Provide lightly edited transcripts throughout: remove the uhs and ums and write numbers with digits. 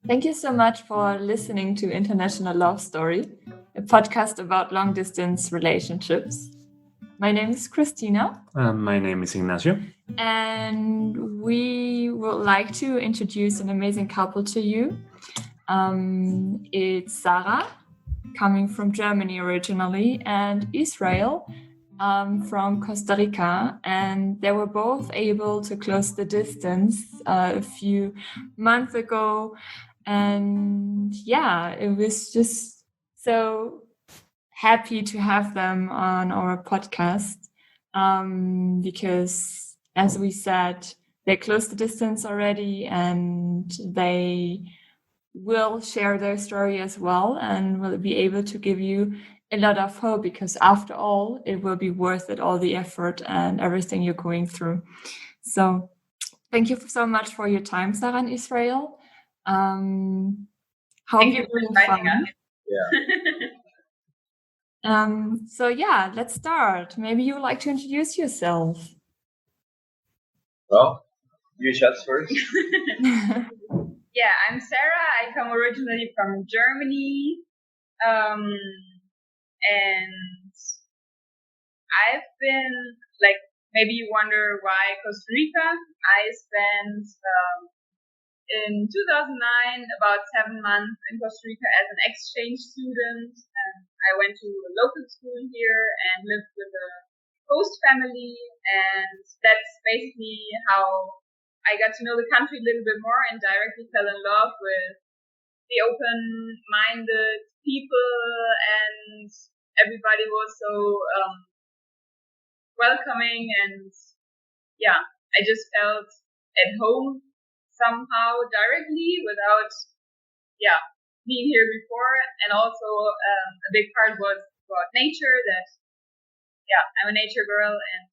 Thank you so much for listening to International Love Story, a podcast about long-distance relationships. My name is Christina. My name is Ignacio. And we would like to introduce an amazing couple to you. It's Sarah, coming from Germany originally, and Israel, from Costa Rica, and they were both able to close the distance a few months ago. And yeah, it was just so happy to have them on our podcast, because, as we said, they closed the distance already, and they will share their story as well, and will be able to give you a lot of hope, because after all, it will be worth it, all the effort and everything you're going through. So thank you so much for your time, Sarah and Israel. Hope Thank you for inviting us. So yeah, let's start. Maybe you would like to introduce yourself. Well, you shots first. Yeah, I'm Sarah. I come originally from Germany. And I've been, like, maybe you wonder why Costa Rica. I spent in 2009 about 7 months in Costa Rica as an exchange student. I went to a local school here and lived with a host family, and that's basically how I got to know the country a little bit more and directly fell in love with the open-minded people, and everybody was so welcoming, and yeah, I just felt at home somehow directly without being here before. And also a big part was about nature, that I'm a nature girl, and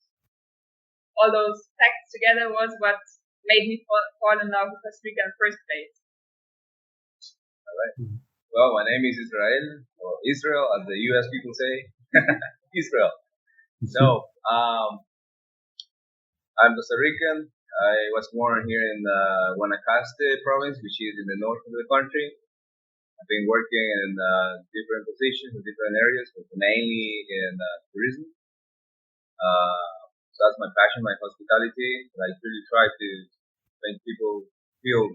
all those facts together was what made me fall in love with Costa Rica in the first place. All right. Well, my name is Israel, or Israel, as the U.S. people say. Israel. So, I'm Costa Rican. I was born here in Guanacaste province, which is in the north of the country. I've been working in different positions in different areas, but mainly in tourism. So that's my passion, my hospitality. I really try to make people feel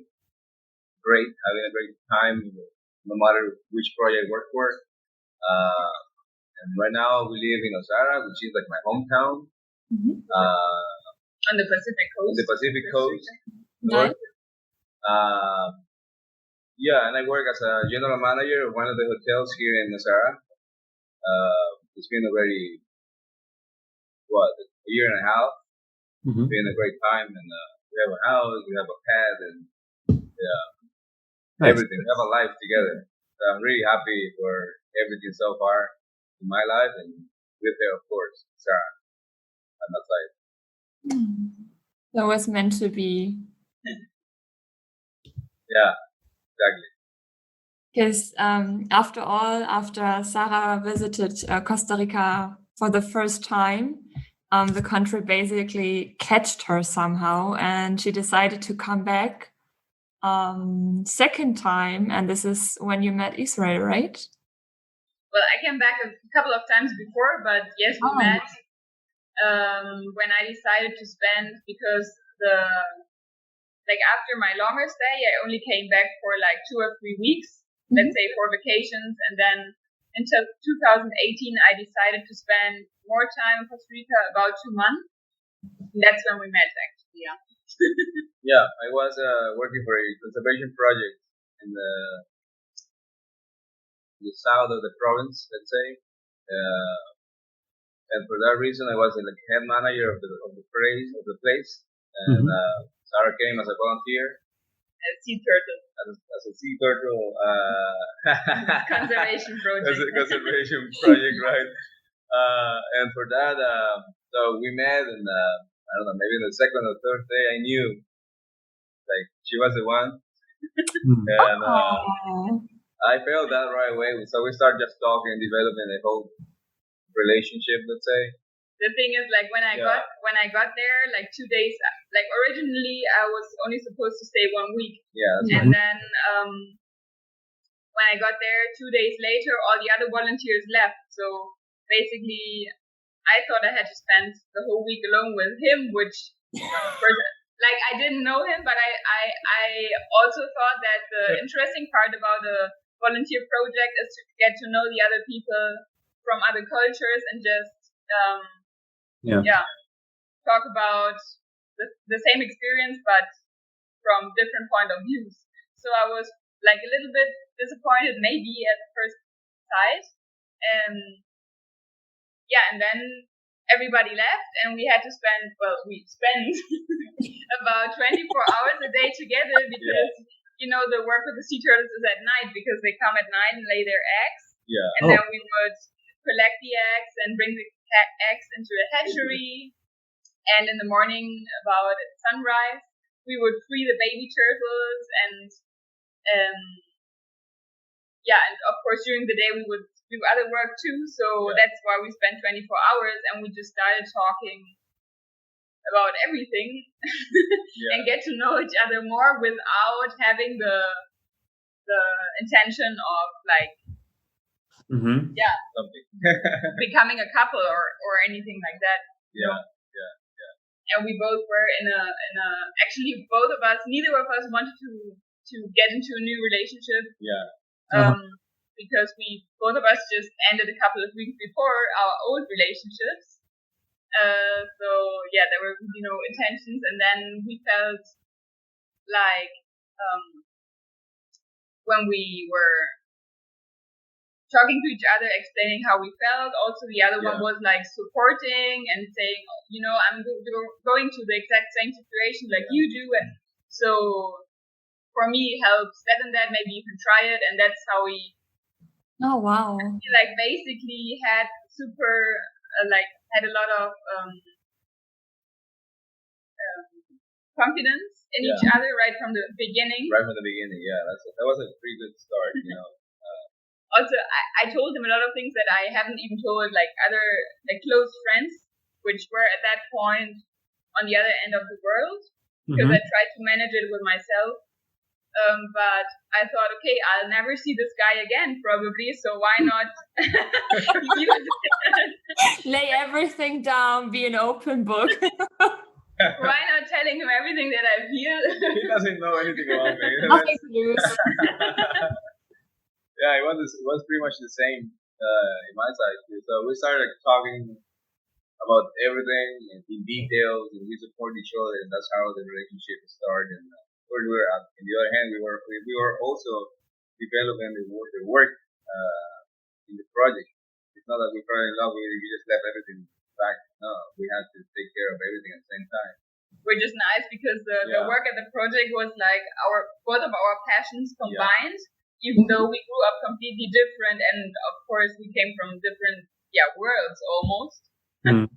great, having a great time, no matter which project I work for. And right now we live in Osara, which is like my hometown. Mm-hmm. On the Pacific Coast. On the Pacific Coast. Nice. And I work as a general manager of one of the hotels here in Osara. It's been a very, a year and a half. Mm-hmm. It's been a great time, and we have a house, we have a pet, and everything. We have a life together. So I'm really happy for everything so far in my life, and with her, of course, Sarah, on that side. That was meant to be. Yeah, exactly. Because after Sarah visited Costa Rica for the first time, the country basically catched her somehow, and she decided to come back second time, and this is when you met Israel, right? Well, I came back a couple of times before, but yes, we met when I decided to spend, because after my longer stay, I only came back for 2 or 3 weeks, let's say, for vacations, and then until 2018, I decided to spend more time in Costa Rica, about 2 months. And that's when we met, actually. Yeah, I was working for a conservation project in the south of the province, let's say, and for that reason, I was the head manager of the place, and Sarah came as a volunteer. As a sea turtle. As a sea turtle. Conservation project. As a conservation project, right? And for that, so we met, and I don't know, maybe the second or third day, I knew, she was the one. And I felt that right away. So we started just talking and developing a whole relationship, let's say. the thing is, like, when I got there, like 2 days, like originally I was only supposed to stay 1 week. Yeah. And then when I got there 2 days later, all the other volunteers left. So basically, I thought I had to spend the whole week alone with him, which, like, I didn't know him, but I also thought that the interesting part about a volunteer project is to get to know the other people from other cultures and just talk about the same experience but from different point of views. So I was like a little bit disappointed maybe at first sight, and then everybody left and we had to spend about 24 hours a day together because the work with the sea turtles is at night because they come at night and lay their eggs. And then we would collect the eggs and bring the eggs into a hatchery. And in the morning, about sunrise, we would free the baby turtles and of course during the day we would do other work too. So that's why we spent 24 hours and we just started talking about everything and get to know each other more without having the intention of like becoming a couple or anything like that. And we both were in a actually both of us, neither of us wanted to get into a new relationship. Because both of us just ended a couple of weeks before our old relationships. So there were no intentions, and then we felt like when we were talking to each other, explaining how we felt. Also, the other one was like supporting and saying, I'm going to the exact same situation like you do, and so for me it helps that and that. Maybe you can try it, and that's how we. Oh wow! Like basically had had a lot of confidence in each other right from the beginning. Right from the beginning, that was a pretty good start, Also, I told him a lot of things that I haven't even told like other close friends, which were at that point on the other end of the world, because I tried to manage it with myself. But I thought, okay, I'll never see this guy again, probably. So why not lay everything down, be an open book? Why not telling him everything that I feel? He doesn't know anything about me. Nothing to lose. It was pretty much the same in my side too. So we started talking about everything in details, and we support each other, and that's how the relationship started. And on the other hand, we were also developing the work in the project. It's not that we fell in love with it; we just left everything back. No, we had to take care of everything at the same time. Which is nice because the work at the project was like both of our passions combined. Even though we grew up completely different, and of course we came from different worlds almost. Being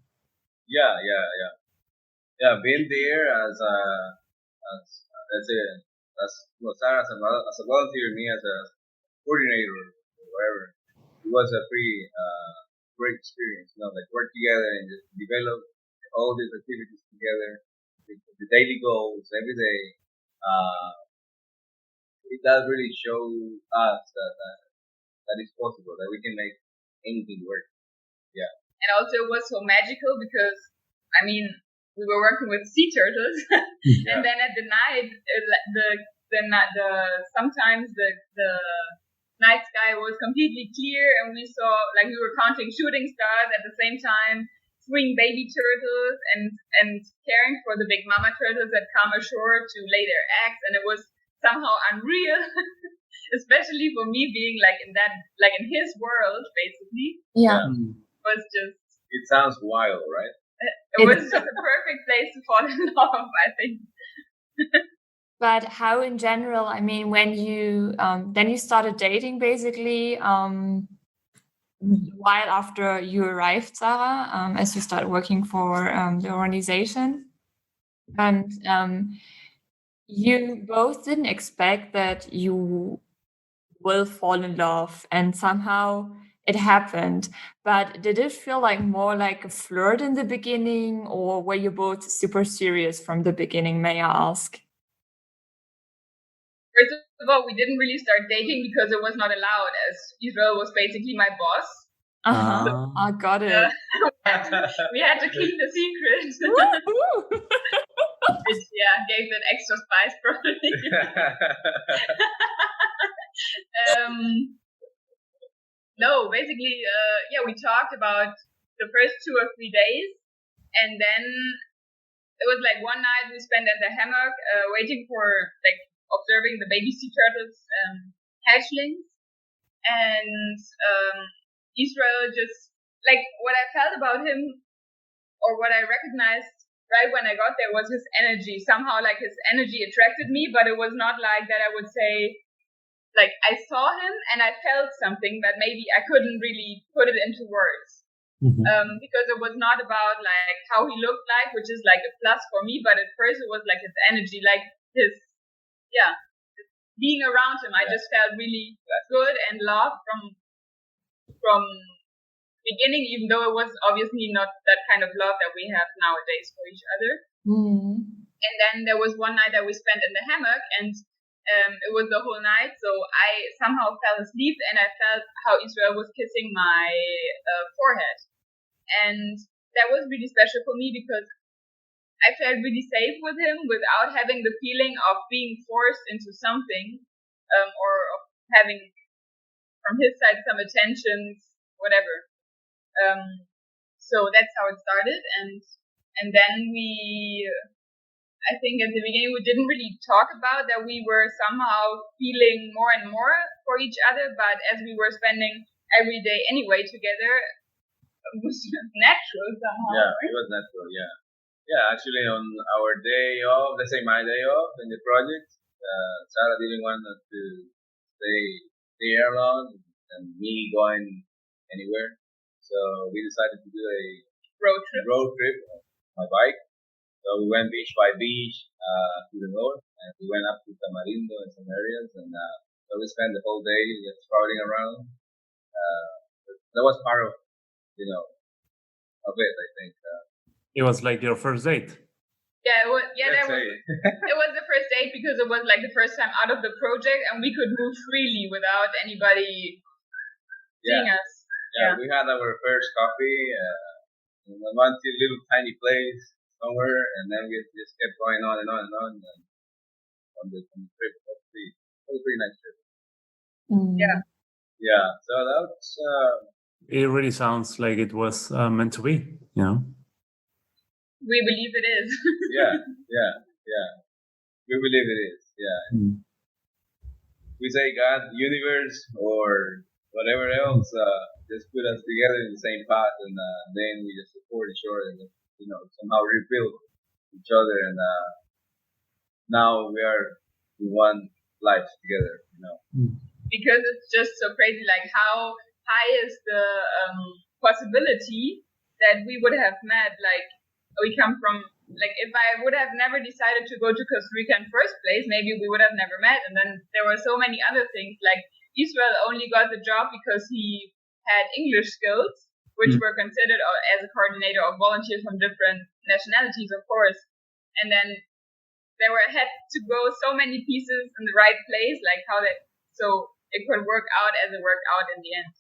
there as Sarah as a volunteer, me as a coordinator or whatever, it was a pretty great experience. Like work together and just develop all these activities together, the daily goals every day. It does really show us that it's possible, that we can make anything work. And also it was so magical because, we were working with sea turtles, and then at the night, sometimes the night sky was completely clear, and we saw, like, we were counting shooting stars at the same time, freeing baby turtles and caring for the big mama turtles that come ashore to lay their eggs, and it was somehow unreal, especially for me being like in his world, basically. Was just. It sounds wild, right? It was just a perfect place to fall in love, I think. But how, in general? When you then you started dating, basically, while after you arrived, Sarah, as you started working for the organization, and you both didn't expect that you will fall in love, and somehow it happened. But did it feel like more like a flirt in the beginning, or were you both super serious from the beginning, may I ask? First of all, we didn't really start dating because it was not allowed, as Israel was basically my boss. I got it. We had to keep the secret. Which, gave it extra spice probably. No, basically, we talked about the first 2 or 3 days, and then it was like one night we spent at the hammock, waiting for, like, observing the baby sea turtles hatchlings, and Israel just, like, what I felt about him, or what I recognized right when I got there, was his energy. Somehow, like, his energy attracted me, but it was not like that I would say, like, I saw him and I felt something, but maybe I couldn't really put it into words. Because it was not about, like, how he looked like, which is, like, a plus for me, but at first it was, like, his energy, like, his being around him. I just felt really good and love from beginning, even though it was obviously not that kind of love that we have nowadays for each other. And then there was one night that we spent in the hammock, and it was the whole night, so I somehow fell asleep, and I felt how Israel was kissing my forehead. And that was really special for me because I felt really safe with him without having the feeling of being forced into something, or of having from his side some attentions, whatever. So that's how it started, and then I think at the beginning we didn't really talk about that we were somehow feeling more and more for each other, but as we were spending every day anyway together, it was just natural somehow. Yeah, right? it was natural, yeah. Yeah, actually on our day off, let's say my day off in the project, Sarah didn't want us to stay there long and me going anywhere. So we decided to do a Road trip on my bike. So we went beach by beach to the north, and we went up to Tamarindo and some areas, and so we spent the whole day just traveling around. That was part of, of it, I think. It was like your first date. Yeah, it was. Yeah, Let's that was. say it. It was the first date because it was like the first time out of the project, and we could move freely without anybody seeing us. Yeah, we had our first coffee in a little tiny place somewhere, and then we just kept going on and on and on. And on the trip, it was a pretty nice trip. Yeah. So that's. It really sounds like it was meant to be. We believe it is. Yeah. We believe it is. Yeah. We say God, universe, or whatever else, just put us together in the same path, and then we just support each other, and somehow rebuild each other, and now we are in one life together. Because it's just so crazy, like how high is the possibility that we would have met, like we come from, like if I would have never decided to go to Costa Rica in first place, maybe we would have never met. And then there were so many other things, like Israel only got the job because he had English skills, which were considered as a coordinator of volunteers from different nationalities, of course. And then had to go so many pieces in the right place, like so it could work out as it worked out in the end.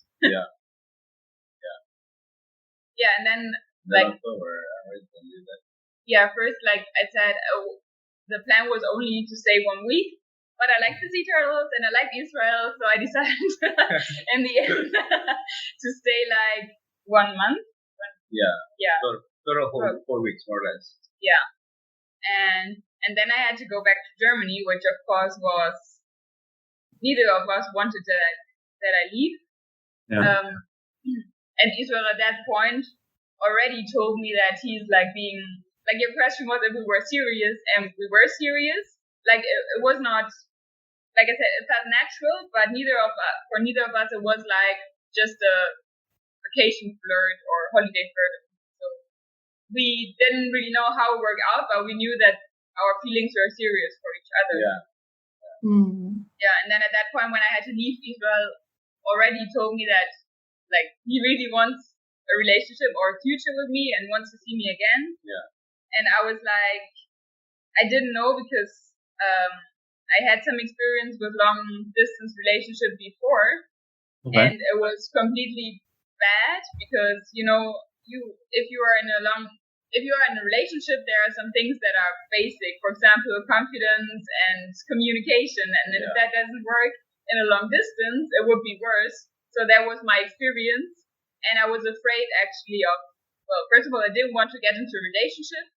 Yeah, and then first, like I said, the plan was only to stay 1 week, but I like the sea turtles and I like Israel, so I decided in the end to stay like 1 month. Total 4 weeks, more or less. Yeah, and then I had to go back to Germany, which of course was neither of us wanted that I leave. Yeah. And Israel at that point already told me that he's like being, like, your question was if we were serious, and we were serious. Like it was not, like I said, it felt natural, but for neither of us it was like just a vacation flirt or holiday flirt. So we didn't really know how it worked out, but we knew that our feelings were serious for each other. Yeah, and then at that point when I had to leave, Israel already told me that, like he really wants a relationship or a future with me and wants to see me again. Yeah. And I was like, I didn't know because I had some experience with long distance relationship before, and it was completely bad because if you are in a relationship, there are some things that are basic. For example, confidence and communication, and if that doesn't work in a long distance, it would be worse. So that was my experience, and I was afraid actually of. Well, first of all, I didn't want to get into a relationship.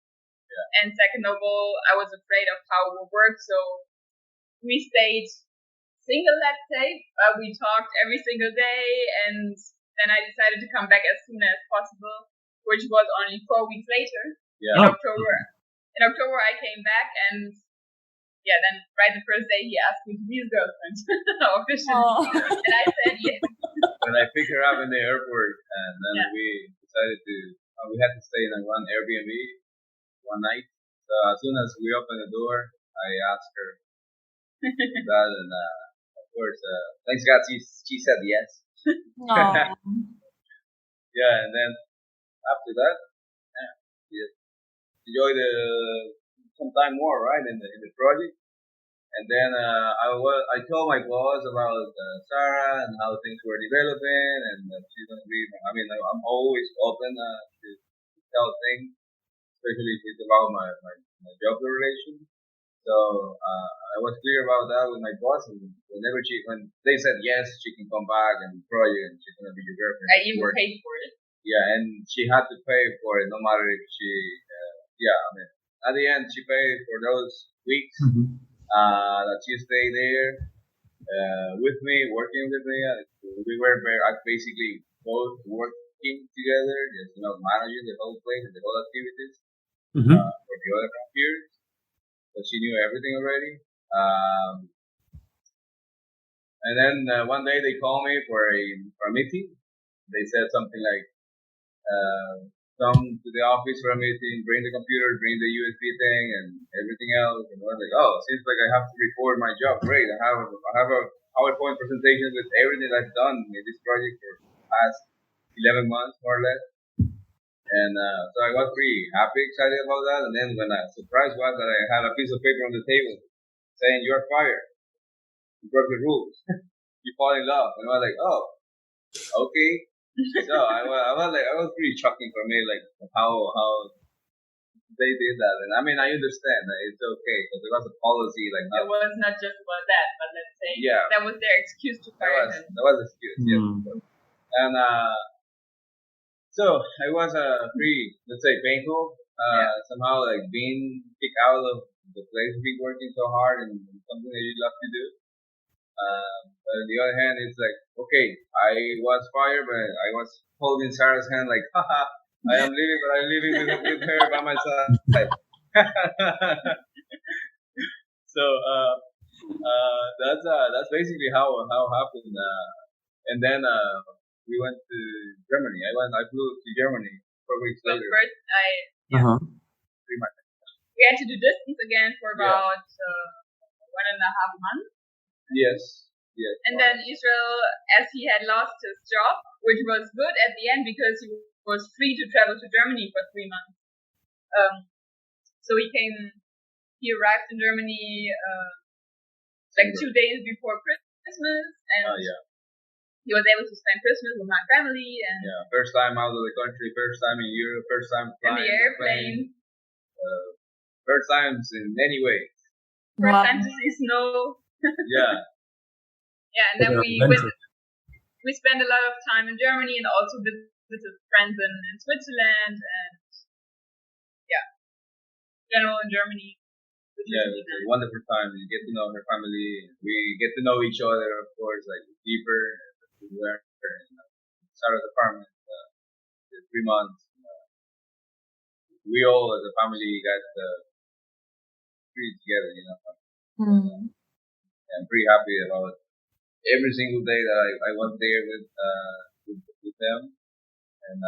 And second of all, I was afraid of how it would work. So we stayed single, let's say. We talked every single day. And then I decided to come back as soon as possible, which was only 4 weeks later. Yeah. In October, I came back. And then right the first day, he asked me to be his girlfriend officially. And I said yes. When I picked her up in the airport, and then we decided we had to stay in one Airbnb one night. So as soon as we opened the door, I asked her that, and of course, thanks God, she said yes. Yeah, and then after that, we enjoyed some time more, right, in the project. And then I told my boss about Sarah and how things were developing, and she's gonna be. I mean, I'm always open to tell things, especially if it's about my job relation. So I was clear about that with my boss, and when they said yes, she can come back and project, and she's gonna be your girlfriend. I even paid for it. Yeah, and she had to pay for it, no matter if she. I mean, at the end, she paid for those weeks that she stayed there with me, working with me. We were basically both working together, just managing the whole place and the whole activities. For the other peers, but she knew everything already. And then one day they called me for a meeting. They said something like, "Come to the office for a meeting. Bring the computer, bring the USB thing, and everything else." And I was like, "Oh, seems like I have to record my job. Great! I have a PowerPoint presentation with everything I've done in this project for the past 11 months, more or less." And so I was pretty happy, excited about that. And then when the surprise was that I had a piece of paper on the table saying, "You are fired. You broke the rules. You fall in love." And I was like, "Oh, okay." So I was pretty shocking for me, like how they did that. And I mean, I understand that it's okay because it was a policy. Like it was not just about that, but let's say that was their excuse to fire him. That was the excuse. Yeah. And so it was pretty, let's say, painful. Somehow, like being kicked out of the place, being working so hard and something that you love to do. But on the other hand, it's like, okay, I was fired, but I was holding Sarah's hand, like, haha, I am leaving, but I'm leaving with her by my side. So that's basically how it happened. And then we went to Germany. I flew to Germany 4 weeks later. First, 3 months. We had to do distance again for about 1.5 months. Yes. And then Israel, as he had lost his job, which was good at the end because he was free to travel to Germany for 3 months. So he arrived in Germany like 2 days before Christmas, and he was able to spend Christmas with my family. And first time out of the country, first time in Europe, first time flying in the airplane. First times in many ways. First time to see snow. And then we spent a lot of time in Germany and also visited friends in Switzerland and general in Germany. It's a wonderful time. You get to know her family. We get to know each other, of course, like deeper. We were in Sarah's apartment 3 months. We all as a family got pretty together, I'm pretty happy about every single day that I was there with them, and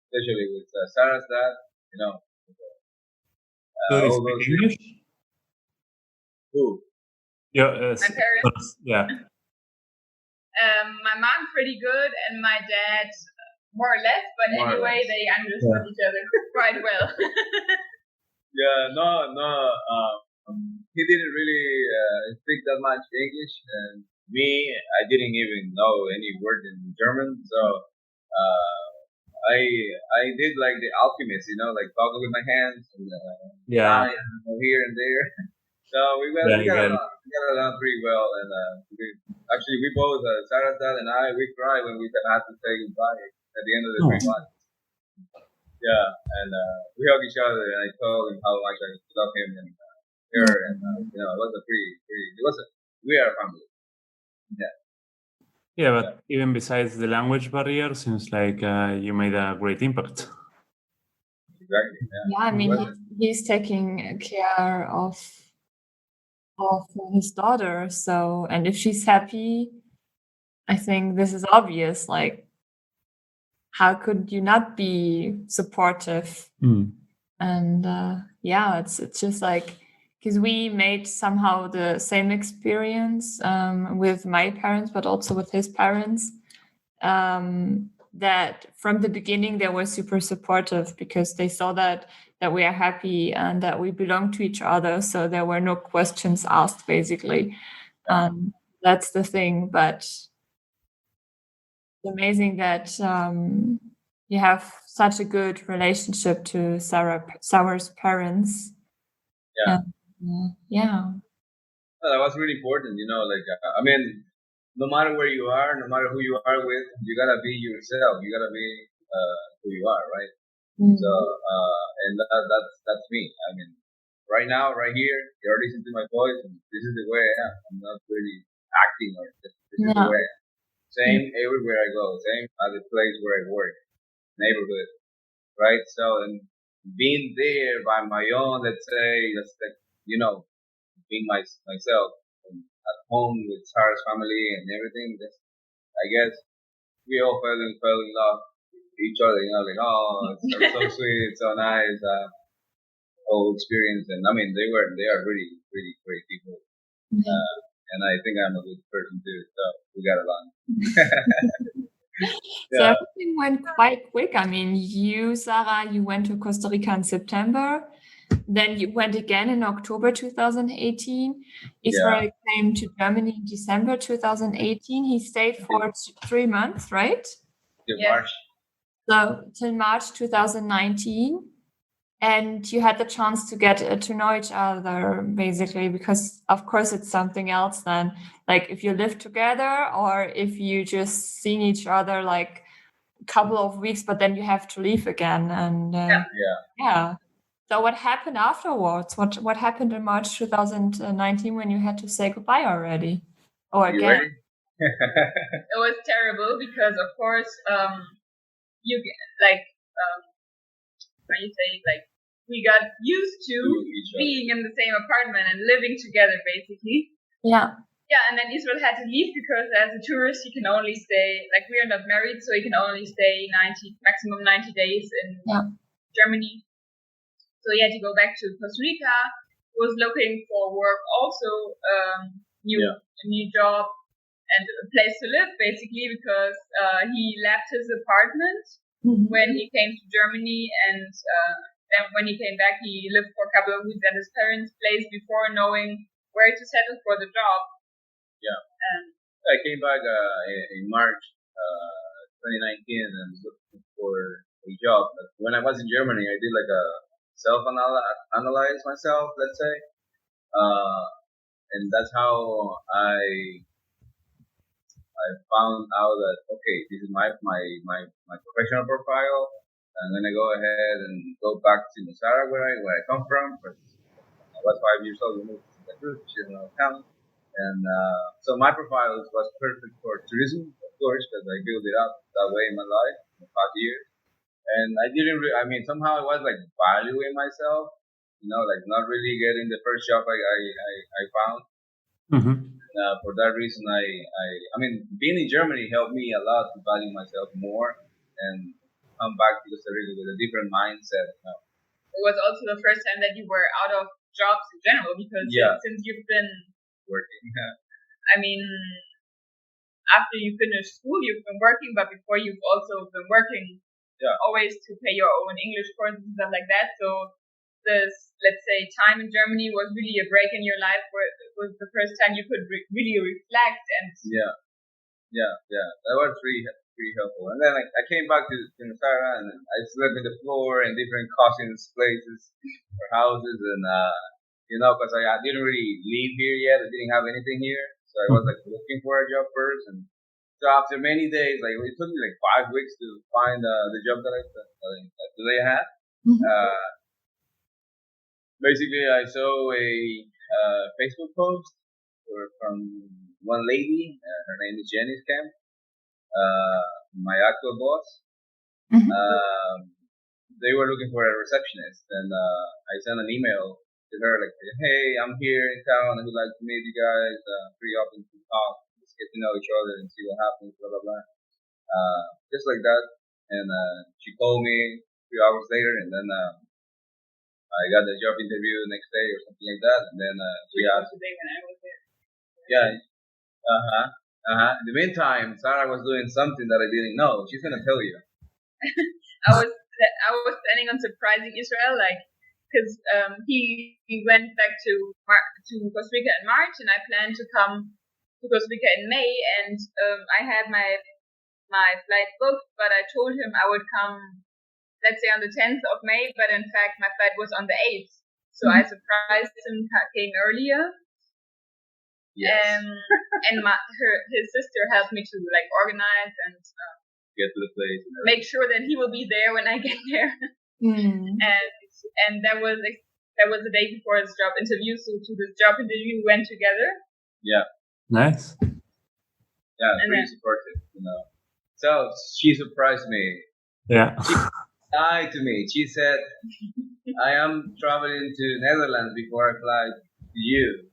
especially with Sarah's dad. Do you speak English? Who? Yeah. My parents. Yeah. My mom pretty good, and my dad more or less. But More or anyway, less. they understood each other quite well. Yeah, no. He didn't really speak that much English, and me, I didn't even know any word in German. So I did like the alchemist, like talking with my hands and Yeah. here and there. So we got along. We got along pretty well, and we both, Sarah and I, we cried when we had to say goodbye at the end of the 3 months. Yeah, and we hugged each other, and I told him how much I love him and her, and it was a pretty. We are a family. Yeah. Yeah, but even besides the language barrier, seems like you made a great impact. Exactly. Yeah, I mean, he's taking care of his daughter. So, and if she's happy, I think this is obvious. Like, how could you not be supportive? And yeah, it's just like, because we made somehow the same experience with my parents, but also with his parents. That from the beginning they were super supportive because they saw that we are happy and that we belong to each other. So there were no questions asked, basically. That's the thing. But it's amazing that you have such a good relationship to Sarah's parents. Yeah. Yeah. Well, that was really important, no matter where you are, no matter who you are with, you gotta be yourself. You gotta be who you are, right? So, and that's me. I mean, right now, right here, you're listening to my voice, and this is the way I am. I'm not really acting, or this is the way I am. Same everywhere I go. Same at the place where I work, neighborhood, right? So, and being there by my own, let's say, just like being myself at home with Sarah's family and everything. I guess we all fell in love with each other. Like, oh, it's so sweet, so nice. Whole experience, and I mean, they are really really great people. And I think I'm a good person too. So we got along. So everything went quite quick. I mean, you, Sarah, you went to Costa Rica in September. Then you went again in October 2018. Israel came to Germany in December 2018. He stayed for 3 months, right? March. So till March 2019. And you had the chance to get to know each other, basically, because of course it's something else than like if you live together or if you just seen each other like a couple of weeks, but then you have to leave again. And yeah. So what happened afterwards? What happened in March 2019 when you had to say goodbye already? Or again? It was terrible because, of course, you like how you say, like, we got used to being in the same apartment and living together, basically. Yeah. Yeah, and then Israel had to leave because as a tourist, you can only stay, like, we are not married, so you can only stay maximum 90 days in Germany. So he had to go back to Costa Rica. He was looking for work also, a new job and a place to live, basically, because he left his apartment when he came to Germany, and then when he came back, he lived for a couple of weeks at his parents' place before knowing where to settle for the job. Yeah. I came back in March 2019 and looking for a job. But when I was in Germany, I did like a self-analyze myself, let's say. And that's how I found out that, okay, this is my professional profile. I'm gonna go ahead and go back to Sarah, where I come from. I was 5 years old. We moved to Santa Cruz, which is another town, and so my profile was perfect for tourism, of course, because I built it up that way in my life in the past years. And I didn't. Somehow I was like valuing myself, like not really getting the first job I found. For that reason, being in Germany helped me a lot to value myself more and come back to Costa Rica with a different mindset. It was also the first time that you were out of jobs in general, because since you've been working, after you finish school, you've been working, but before you've also been working always to pay your own English courses and stuff like that. So this, let's say, time in Germany was really a break in your life where it was the first time you could really reflect and that was pretty helpful. And then I came back to Sarah, and I slept on the floor in different cousins' places or houses, and because I didn't really live here yet, I didn't have anything here, so I was like looking for a job first, and so after many days, like it took me like 5 weeks to find the job that I had. Basically, I saw a Facebook post from one lady. Her name is Jenny Camp, my actual boss. They were looking for a receptionist, and I sent an email to her like, "Hey, I'm here in town. I would like to meet you guys. Pretty open to talk, just get to know each other and see what happens." Blah blah blah. Just like that, and she called me 3 hours later, and then I got the job interview the next day or something like that, and then she asked. Today when I was there. Yeah. In the meantime, Sarah was doing something that I didn't know. She's gonna tell you. I was planning on surprising Israel, like, because he went back to Costa Rica in March, and I planned to come to Costa Rica in May, and I had my flight booked, but I told him I would come, let's say, on the 10th of May, but in fact my flight was on the 8th, so I surprised him, came earlier. Yes. And his sister helped me to like organize and get to the place. Make sure that he will be there when I get there. And that was the day before his job interview. So to this job interview we went together. Yeah. Nice. Yeah, pretty supportive, So she surprised me. Yeah. She lied to me. She said, "I am traveling to Netherlands before I fly to you.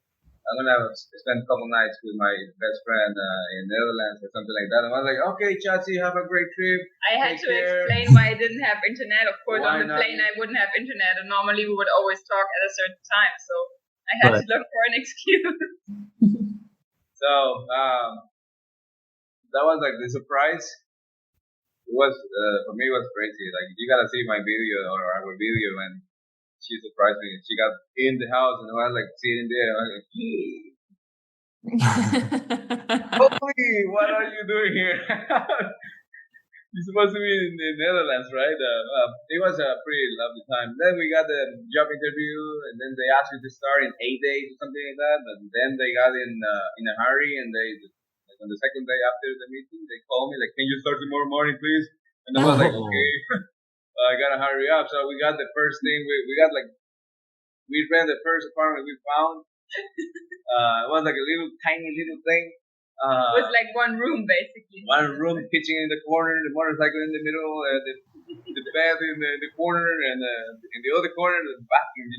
I'm gonna spend a couple nights with my best friend in Netherlands or something like that." And I was like, "Okay, Chachi, have a great trip." I had to explain why I didn't have internet. Of course, on the plane I wouldn't have internet, and normally we would always talk at a certain time. So I had to look for an excuse. So that was like the surprise. It was for me, it was crazy. Like you gotta see my video or our video when she surprised me. She got in the house and I was like sitting there. I was like, "Holy, what are you doing here? You're supposed to be in the Netherlands, right?" It was a pretty lovely time. Then we got the job interview, and then they asked you to start in 8 days or something like that. But then they got in a hurry, and they on the second day after the meeting, they called me like, "Can you start tomorrow morning, please?" And I was like, "Okay." I gotta hurry up. So we got the first thing. We ran the first apartment we found. It was like a tiny little thing. It was like one room basically. One room, kitchen in the corner, the motorcycle in the middle, the bed in the corner, and in the other corner the bathroom.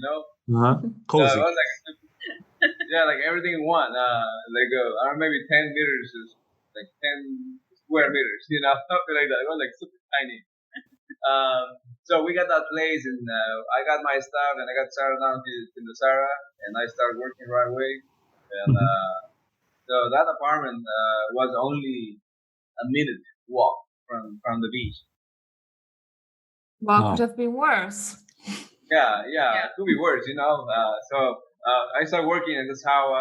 Cozy. So it was like like everything in one. Like I don't know, maybe 10 meters, like 10 square meters, something like that. It was like super tiny. So we got that place, and I got my stuff, and I got Sarah down to the Sarah, and I started working right away. And so that apartment was only a minute walk from the beach. What could have been worse? Yeah, it could be worse, So I started working, and that's how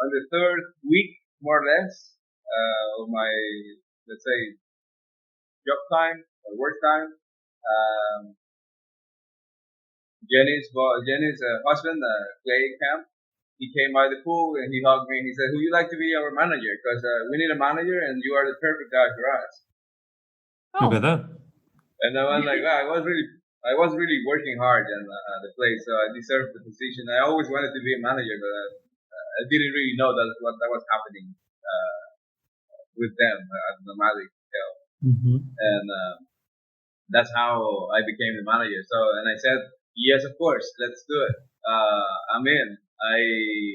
on the third week, more or less, of my, let's say, job time or work time, Jenny's husband, Clay Camp, he came by the pool and he hugged me and he said, "Would you like to be our manager? Because we need a manager and you are the perfect guy for us." Look at that. And I was like, I was really working hard in the place, so I deserved the position. I always wanted to be a manager, but I didn't really know that was happening with them at the Nomadic Hotel. And that's how I became the manager. So, and I said, "Yes, of course, let's do it. I'm in. I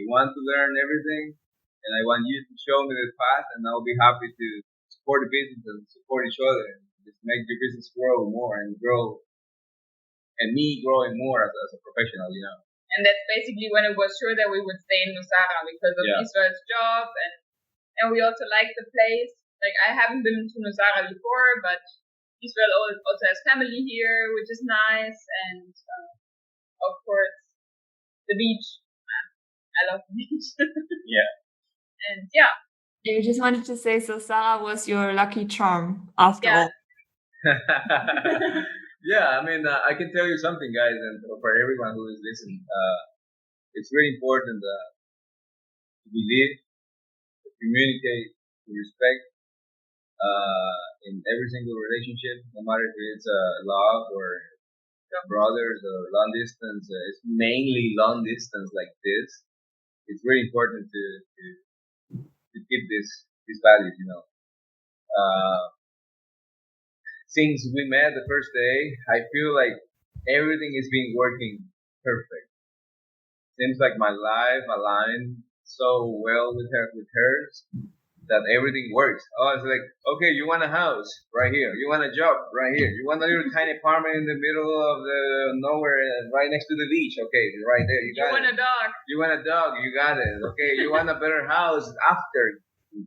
want to learn everything, and I want you to show me the path, and I'll be happy to support the business and support each other, and just make your business grow more and grow, and me growing more as a professional, And that's basically when it was sure that we would stay in Nosara because of Israel's job, and we also like the place. Like, I haven't been to Nosara before, but Israel also has family here, which is nice, and of course the beach. I love the beach. Yeah. And yeah. You just wanted to say, so Sarah was your lucky charm after all. Yeah, I mean, I can tell you something, guys, and for everyone who is listening, it's really important to believe, to communicate, to respect in every single relationship, no matter if it's love or brothers or long distance. It's mainly long distance like this. It's very important to keep these values, you know. Since we met the first day, I feel like everything is being working perfect. Seems like my life aligned so well with hers that everything works. Oh, it's like, okay, you want a house right here. You want a job right here. You want a little tiny apartment in the middle of the nowhere, right next to the beach. Okay, right there. You got it. You want a dog. You want a dog. You got it. Okay, you want a better house after.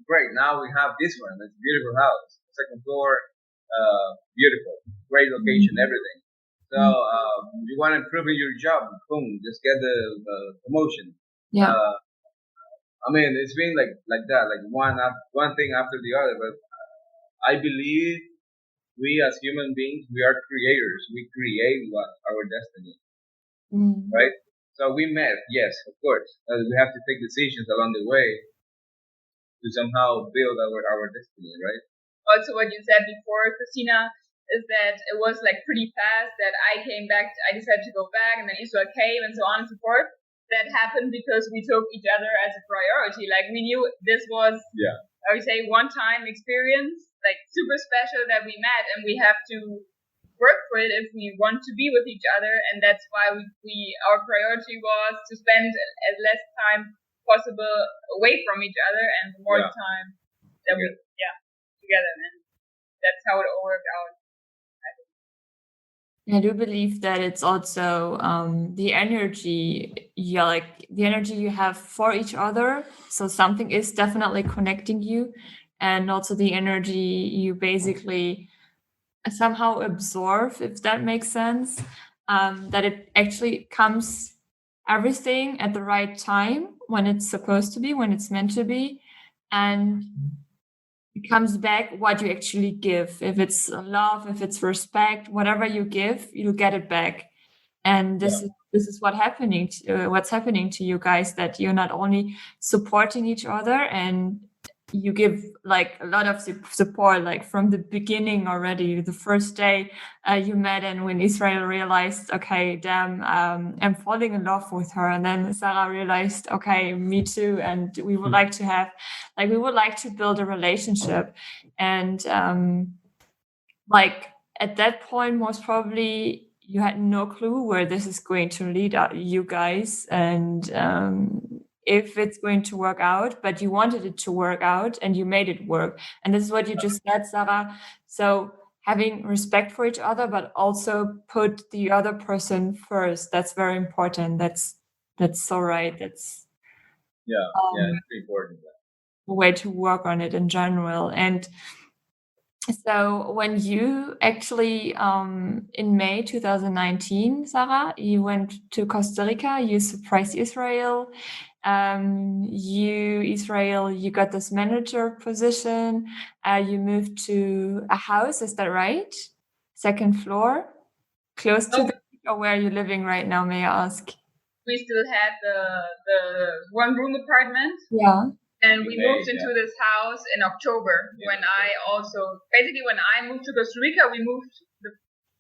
Great. Now we have this one. It's a beautiful house. Second floor. Beautiful, great location, everything. So you want to improve in your job, boom, just get the promotion. Yeah. I mean, it's been like that, like one thing after the other. But I believe we as human beings, we are creators. We create our destiny, right? So we met, yes, of course. We have to take decisions along the way to somehow build our destiny, right? Also, what you said before, Christina, is that it was like pretty fast that I came back. I decided to go back, and then Israel came, and so on and so forth. That happened because we took each other as a priority. Like, we knew this was, I would say, one-time experience, like super special that we met, and we have to work for it if we want to be with each other. And that's why our priority was to spend as less time possible away from each other, and more time that we together, and that's how it all worked out. I do believe that it's also the energy you have for each other. So something is definitely connecting you, and also the energy you basically somehow absorb, if that makes sense. That it actually comes everything at the right time when it's supposed to be, when it's meant to be, and it comes back what you actually give. If it's love, if it's respect, whatever you give, you'll get it back. And this is what's happening to you guys, that you're not only supporting each other, and you give like a lot of support, like from the beginning already, the first day you met, and when Israel realized, okay, damn, I'm falling in love with her, and then Sarah realized, okay, me too, and we would like to build a relationship. And like at that point, most probably you had no clue where this is going to lead you guys, and if it's going to work out, but you wanted it to work out and you made it work. And this is what you just said, Sarah. So having respect for each other, but also put the other person first. That's very important. That's so right. That's it's important. A way to work on it in general. And so when you actually, in May 2019, Sarah, you went to Costa Rica, you surprised Israel. You got this manager position. You moved to a house, is that right? Second floor, close to the beach, or where are you living right now, may I ask? We still had the one-room apartment. Yeah. And we moved into this house in October, when I moved to Costa Rica, we moved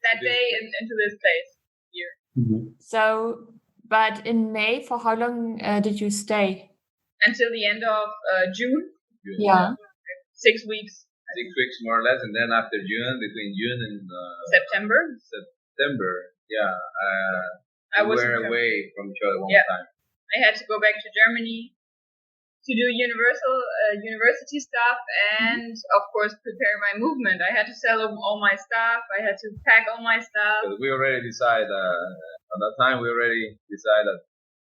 that day into this place here. Mm-hmm. So, but in May, for how long did you stay? Until the end of June. Yeah. 6 weeks. 6 weeks more or less, and then after June, between June and September, we were away from each other one time. I had to go back to Germany to do university stuff, and of course prepare my movement. I had to sell all my stuff. I had to pack all my stuff. We already decided at that time. We already decided that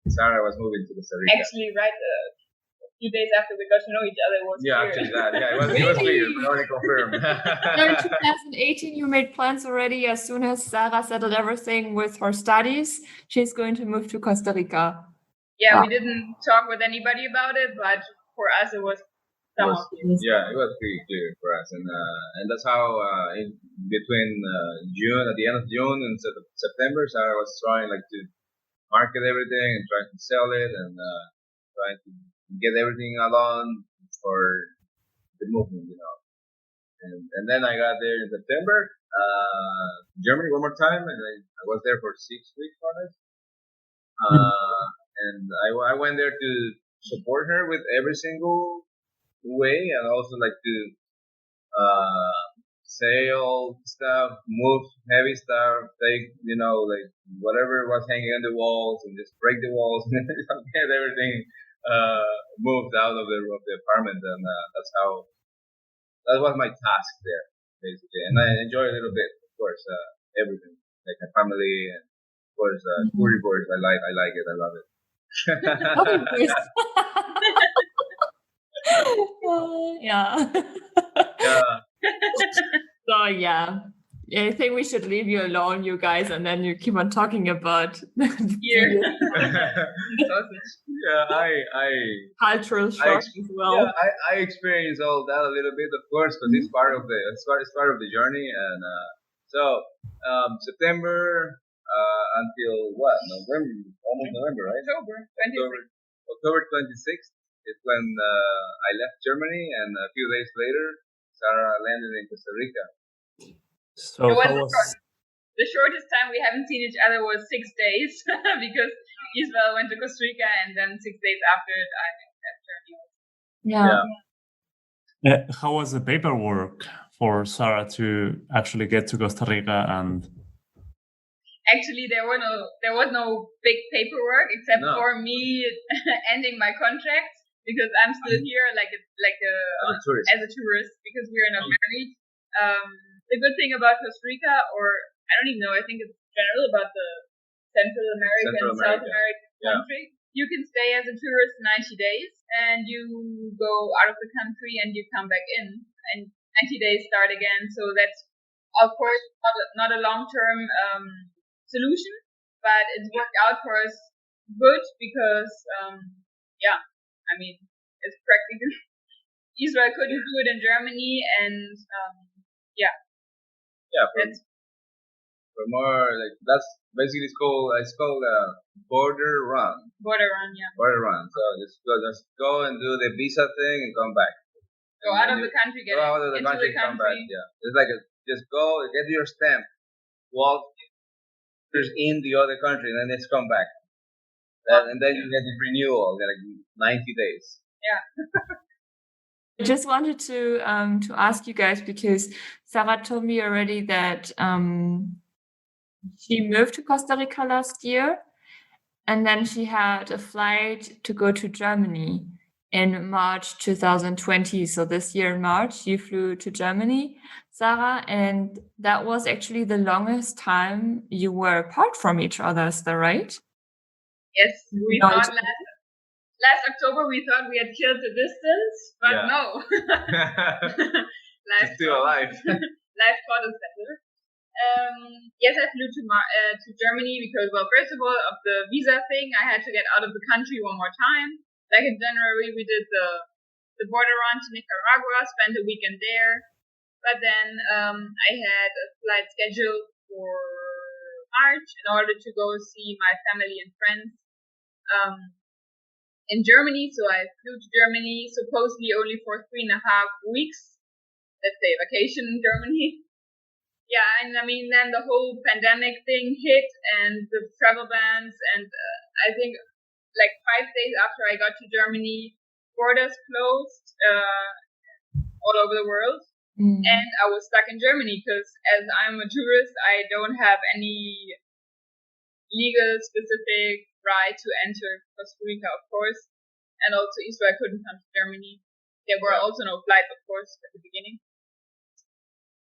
Sarah was moving to Costa Rica. Actually, right a few days after we got to know each other was Yeah, clear. actually that. Yeah, it was clear. We already confirmed. No, in 2018, you made plans already. As soon as Sarah settled everything with her studies, she's going to move to Costa Rica. Yeah, Wow. we didn't talk with anybody about it, but for us it was somewhat clear. Yeah, it was pretty clear for us, and that's how in between June, at the end of June and September, Sarah was trying to market everything and trying to sell it and trying to get everything along for the movement, And then I got there in September, Germany one more time, and I was there for 6 weeks on it. And I went there to support her with every single way, and also to sell stuff, move heavy stuff, take whatever was hanging on the walls, and just break the walls and get everything moved out of the apartment, and that was my task there basically, and I enjoy a little bit, of course, everything, like my family, and of course food reports. I like it, I love it. Yeah. Yeah. So yeah, I think we should leave you alone, you guys, and then you keep on talking about Here. Yeah, cultural shock as well. Yeah, I experienced all that a little bit, of course, because it's part of the journey, and so September until what? November, almost November, right? October 26th is when I left Germany, and a few days later, Sarah landed in Costa Rica. So the shortest time we haven't seen each other was 6 days because Israel went to Costa Rica, and then 6 days after it, I left Germany. Yeah. How was the paperwork for Sarah to actually get to Costa Rica? And actually, there was no big paperwork except for me ending my contract, because I'm still here as a tourist, because we are not married. The good thing about Costa Rica, or I don't even know, I think it's general about the Central American and South American country, you can stay as a tourist 90 days, and you go out of the country and you come back in, and 90 days start again. So that's, of course, not a long-term solution, but it's worked out for us good because, I mean, it's practical. Israel couldn't do it in Germany, and for more that's basically it's called border run. Border run, yeah. Border run. So just go and do the visa thing and come back. Go out of the country, get out of the country, come back. Yeah, it's just go, get your stamp, walk in the other country, and then just come back. And then you get the renewal, 90 days. Yeah. I just wanted to ask you guys, because Sarah told me already that she moved to Costa Rica last year, and then she had a flight to go to Germany in March 2020. So this year in March, you flew to Germany, Sarah, and that was actually the longest time you were apart from each other. Is that right? Yes, we thought last October we thought we had killed the distance, but no. Life still alive. Life caught us better. Yes, I flew to Germany because, well, first of all, of the visa thing, I had to get out of the country one more time. Like in January, we did the border run to Nicaragua, spent a weekend there. But then I had a flight scheduled for March in order to go see my family and friends in Germany. So I flew to Germany, supposedly only for 3.5 weeks. Let's say vacation in Germany. Yeah, and I mean, then the whole pandemic thing hit, and the travel bans, and I think 5 days after I got to Germany, borders closed all over the world, and I was stuck in Germany because, as I'm a tourist, I don't have any legal specific right to enter Costa Rica, of course, and also Israel couldn't come to Germany. There were also no flights, of course, at the beginning.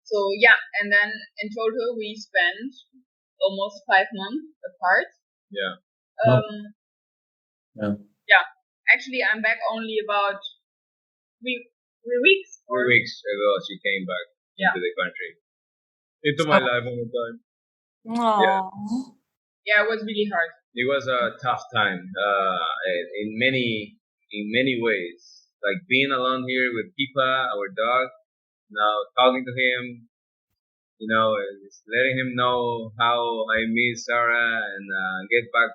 So yeah, and then in total we spent almost 5 months apart. Yeah. Yeah. Actually, I'm back only about three weeks. 3 weeks ago, she came back into the country, into my life one more time. Aww. Yeah, it was really hard. It was a tough time, in many ways. Like being alone here with Pipa, our dog. Now talking to him, just letting him know how I miss Sarah and get back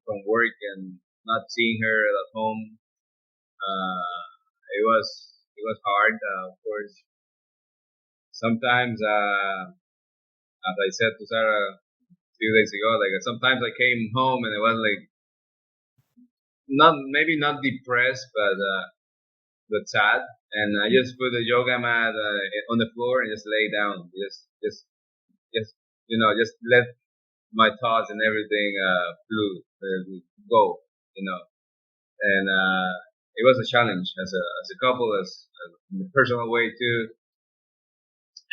from work and not seeing her at home. It was hard, of course. Sometimes, as I said to Sarah a few days ago, like sometimes I came home and it was like not depressed, but sad, and I just put a yoga mat on the floor and just lay down, just let my thoughts and everything go, and it was a challenge as a couple, as in a personal way too.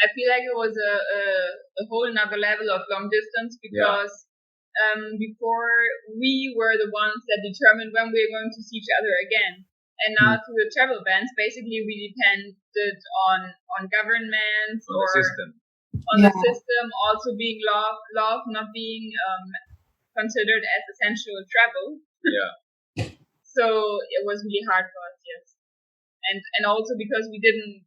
I feel like it was a whole another level of long distance because before we were the ones that determined when we were going to see each other again. And now through the travel bans, basically we depended on governments on the system. The system also being law not being considered as essential travel. Yeah. So it was really hard for us, yes. And also because we didn't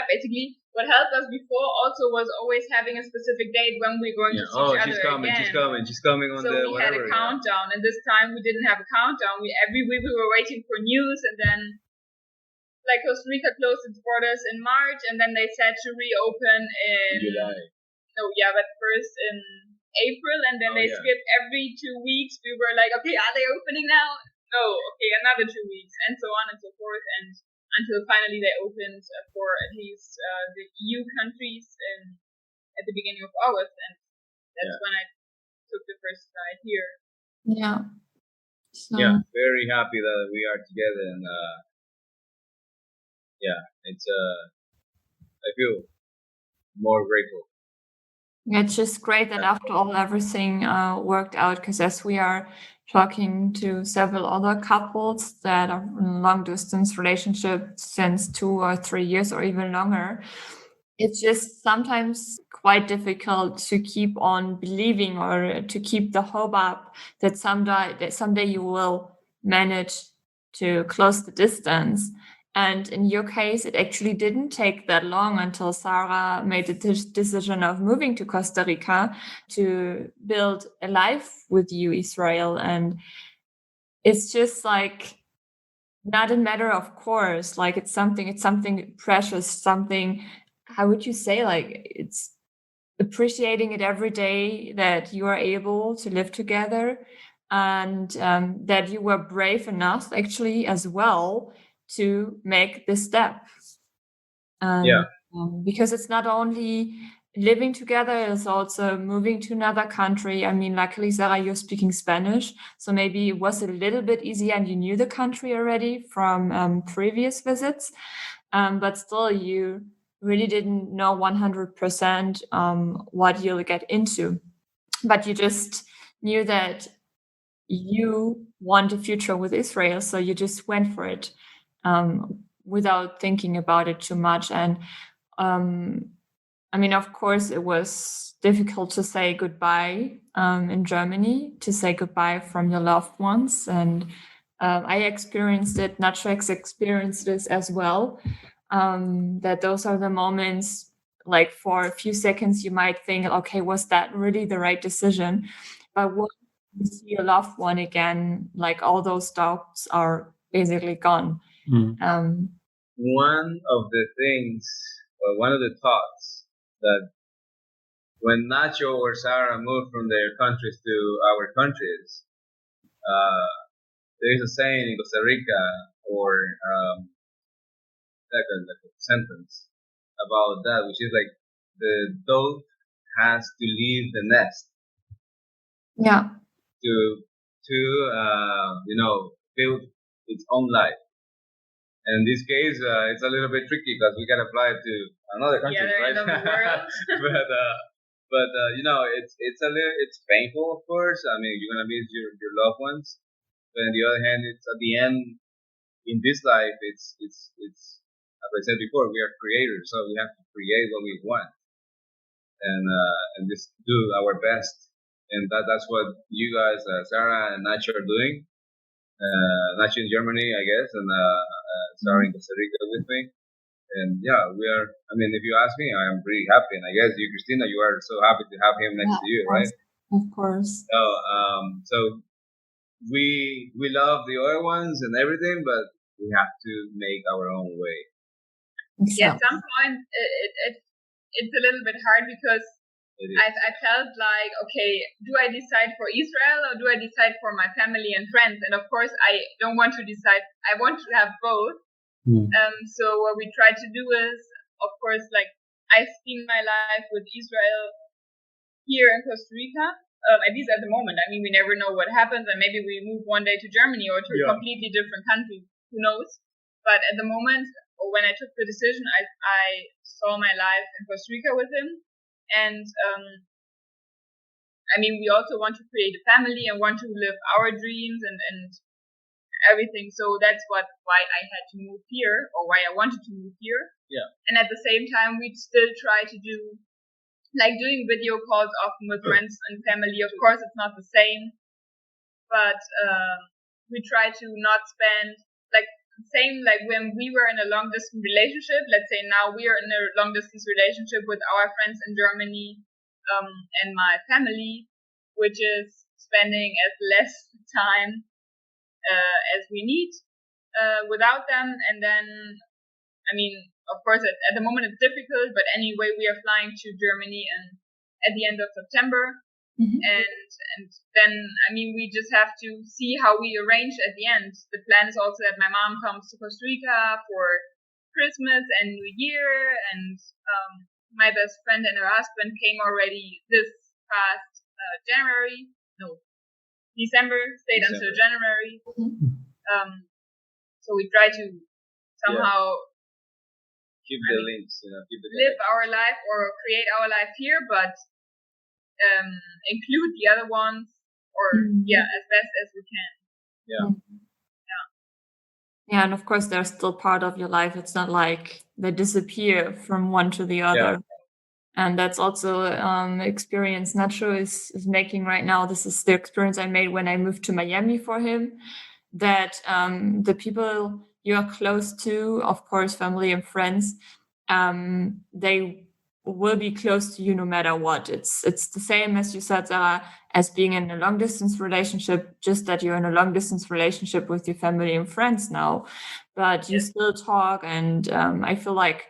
basically what helped us before also was always having a specific date when we're going to see each other again. She's coming on so the we whatever. had a countdown, and this time we didn't have a countdown. Every week we were waiting for news, and then like Costa Rica closed its borders in March, and then they said to reopen in July. But first in April, and then they skipped every 2 weeks. We were like, okay, are they opening now? No, okay, another 2 weeks, and so on and so forth, and until finally they opened for at least the EU countries at the beginning of August, and that's when I took the first flight here. Yeah. So. Yeah, very happy that we are together, and it's I feel more grateful. It's just great that after all everything worked out, because as we are talking to several other couples that are in long distance relationships since 2 or 3 years or even longer, it's just sometimes quite difficult to keep on believing or to keep the hope up that someday you will manage to close the distance. And in your case, it actually didn't take that long until Sarah made the decision of moving to Costa Rica to build a life with you, Israel. And it's just like not a matter of course, like it's something precious, something, how would you say, like it's appreciating it every day that you are able to live together, and that you were brave enough actually as well to make this step. Because it's not only living together, it's also moving to another country. I mean, luckily, Sarah, you're speaking Spanish, so maybe it was a little bit easier and you knew the country already from previous visits, but still you really didn't know 100% what you'll get into. But you just knew that you want a future with Israel, so you just went for it without thinking about it too much. And I mean, of course, it was difficult to say goodbye in Germany, to say goodbye from your loved ones. And I experienced it, Natchex experienced this as well, that those are the moments, like for a few seconds, you might think, okay, was that really the right decision? But when you see your loved one again, like all those doubts are basically gone. One of the things, or one of the thoughts that when Nacho or Sarah moved from their countries to our countries, there is a saying in Costa Rica, or like a sentence about that, which is like the dove has to leave the nest. Yeah. To build its own life. And in this case, it's a little bit tricky because we gotta fly to another country, right? End of the world. But But it's painful, of course. I mean, you're gonna miss your loved ones. But on the other hand, it's at the end in this life. It's as I said before, we are creators, so we have to create what we want and just do our best. And that's what you guys, Sarah and Nacho, are doing. Nacho in Germany, I guess, and Sarah in Costa Rica with me. And yeah, we are. I mean, if you ask me, I am pretty happy. And I guess you, Christina, you are so happy to have him next to you, right? Of course. So we love the other ones and everything, but we have to make our own way. Yeah, at some point it's a little bit hard because I felt like, okay, do I decide for Israel or do I decide for my family and friends? And of course, I don't want to decide. I want to have both. So what we try to do is, of course, like I see my life with Israel here in Costa Rica, at least at the moment. I mean, we never know what happens, and maybe we move one day to Germany or to a completely different country. Who knows? But at the moment, or when I took the decision, I saw my life in Costa Rica with him, and I mean, we also want to create a family and want to live our dreams and everything. So that's why I had to move here, or why I wanted to move here. Yeah. And at the same time, we still try to do, like, doing video calls often with friends and family. Of course, it's not the same, but we try to not spend, like, same like when we were in a long distance relationship. Let's say now we are in a long distance relationship with our friends in Germany and my family, which is spending as less time as we need without them. And then, I mean, of course, at the moment it's difficult, but anyway, we are flying to Germany and at the end of September. And then, I mean, we just have to see how we arrange at the end. The plan is also that my mom comes to Costa Rica for Christmas and New Year, and my best friend and her husband came already this past December, stayed until January. So we try to somehow keep the links, live our life or create our life here, but include the other ones, or as best as we can. Yeah, and of course they're still part of your life. It's not like they disappear from one to the other. And that's also experience Nacho is making right now. This is the experience I made when I moved to Miami for him, that the people you are close to, of course, family and friends, they will be close to you no matter what. It's the same as you said, Sarah, as being in a long distance relationship, just that you're in a long distance relationship with your family and friends now, but you still talk. And I feel like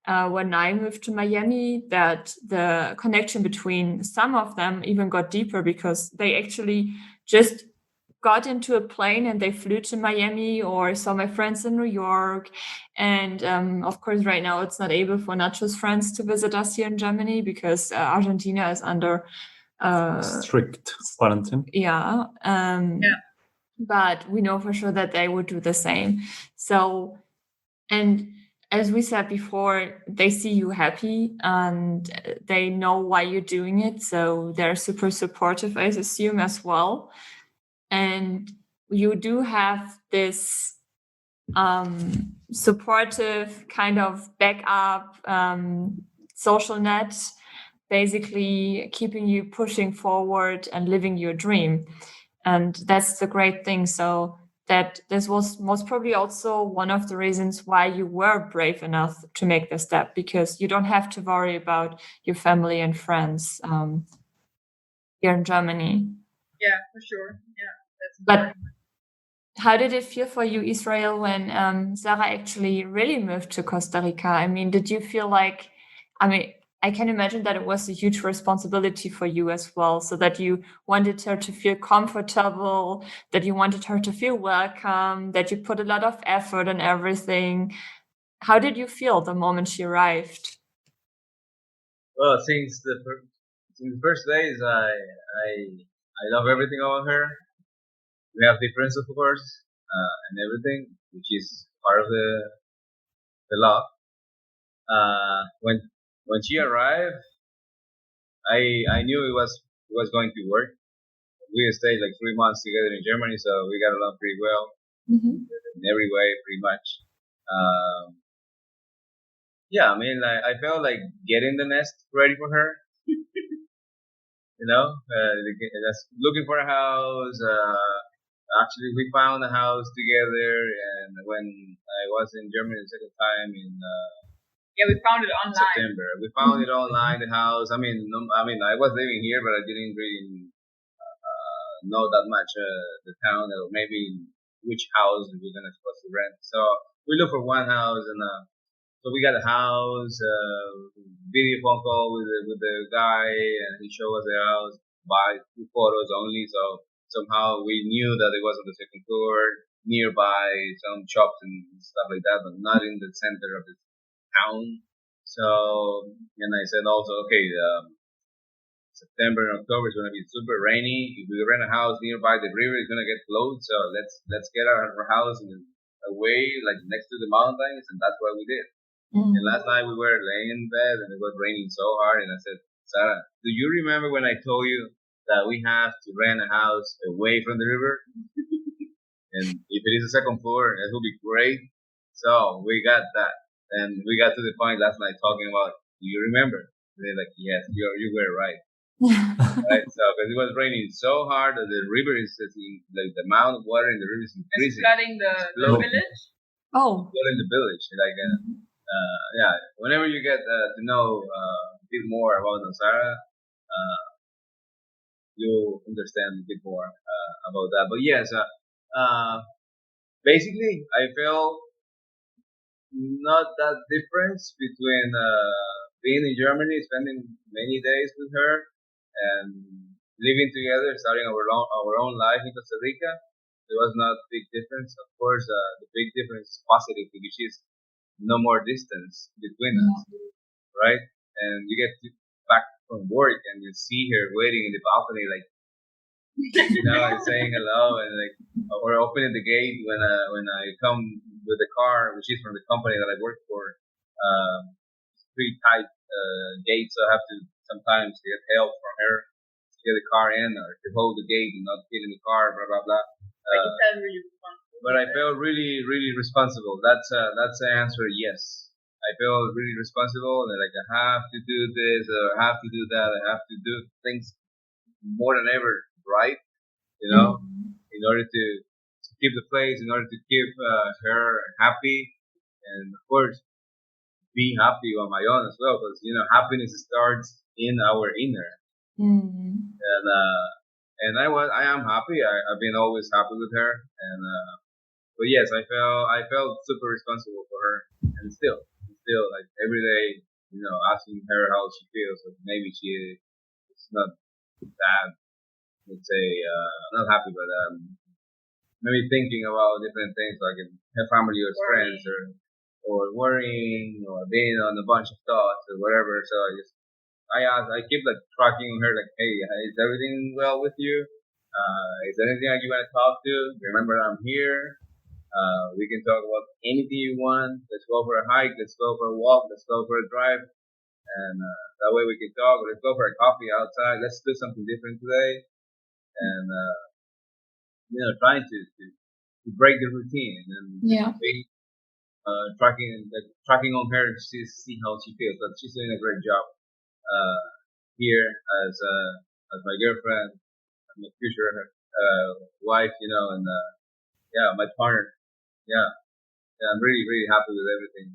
when I moved to Miami, that the connection between some of them even got deeper, because they actually just got into a plane and they flew to Miami, or saw my friends in New York. And of course, right now it's not able for Nacho's friends to visit us here in Germany because Argentina is under strict quarantine. But we know for sure that they would do the same. So, and as we said before, they see you happy and they know why you're doing it. So they're super supportive, I assume, as well. And you do have this supportive kind of backup social net, basically keeping you pushing forward and living your dream. And that's the great thing. So that this was most probably also one of the reasons why you were brave enough to make the step, because you don't have to worry about your family and friends here in Germany. Yeah, for sure. Yeah, that's important. But how did it feel for you, Israel, when Sarah actually really moved to Costa Rica? I mean, did you feel like, I can imagine that it was a huge responsibility for you as well, so that you wanted her to feel comfortable, that you wanted her to feel welcome, that you put a lot of effort in everything. How did you feel the moment she arrived? Well, since the first days, I love everything about her. We have differences, of course, and everything, which is part of the love. When she arrived, I knew it was going to work. We stayed like 3 months together in Germany, so we got along pretty well Mm-hmm. in every way, pretty much. Um, yeah, I mean, I felt like getting the nest ready for her. Just looking for a house. Actually, we found a house together, and when I was in Germany the second time in Yeah, we found it online. September, we found it online. The house. I mean, I was living here, but I didn't really know that much the town or maybe which house we were gonna supposed to rent. So we looked for one house, and so we got a house, video phone call with the guy, and he showed us the house by 2 photos only. So somehow we knew that it was on the second floor, nearby some shops and stuff like that, but not in the center of the town. So, and I said also, okay, September and October is going to be super rainy. If we rent a house nearby the river, it's going to get flooded. So let's get our house away, like next to the mountains, and that's what we did. And last night we were laying in bed, and it was raining so hard. And I said, Sarah, do you remember when I told you that we have to rent a house away from the river? And if it is a second floor, it will be great. So we got that, and we got to the point last night talking about. Do you remember? And they're like, yes, you were right. Right, so because it was raining so hard that the river is like the amount of water in the river is It's increasing. flooding the village. Oh. Flooding the village, like yeah. Whenever you get to know a bit more about Nosara, you'll understand a bit more about that. But yes, basically, I felt not that difference between being in Germany, spending many days with her, and living together, starting our own life in Costa Rica. There was not a big difference. Of course, the big difference is positive, which is no more distance between us, right? And you get back from work and you see her waiting in the balcony, like and saying hello, and like or opening the gate when I come with the car, which is from the company that I work for. Pretty tight gate, so I have to sometimes get help from her to get the car in or to hold the gate and not get in the car, blah blah blah. But I felt really, really responsible. That's the answer. Yes, I feel really responsible, and like I have to do this, or I have to do that. I have to do things more than ever, right? In order to keep the place, in order to keep her happy, and of course be happy on my own as well, because happiness starts in our inner. And I am happy. I've been always happy with her, and but yes, I felt super responsible for her, and still like every day, asking her how she feels. Like maybe she is not that, let's say, not happy, but maybe thinking about different things like her family or friends, or worrying, or being on a bunch of thoughts or whatever. So I keep like tracking on her, like, hey, is everything well with you? Is there anything that you want to talk to? Remember, I'm here. We can talk about anything you want. Let's go for a hike. Let's go for a walk. Let's go for a drive. And that way we can talk. Let's go for a coffee outside. Let's do something different today. And trying to break the routine and tracking on her to see how she feels. But she's doing a great job here as my girlfriend, my future wife, and my partner. Yeah, I'm really, really happy with everything.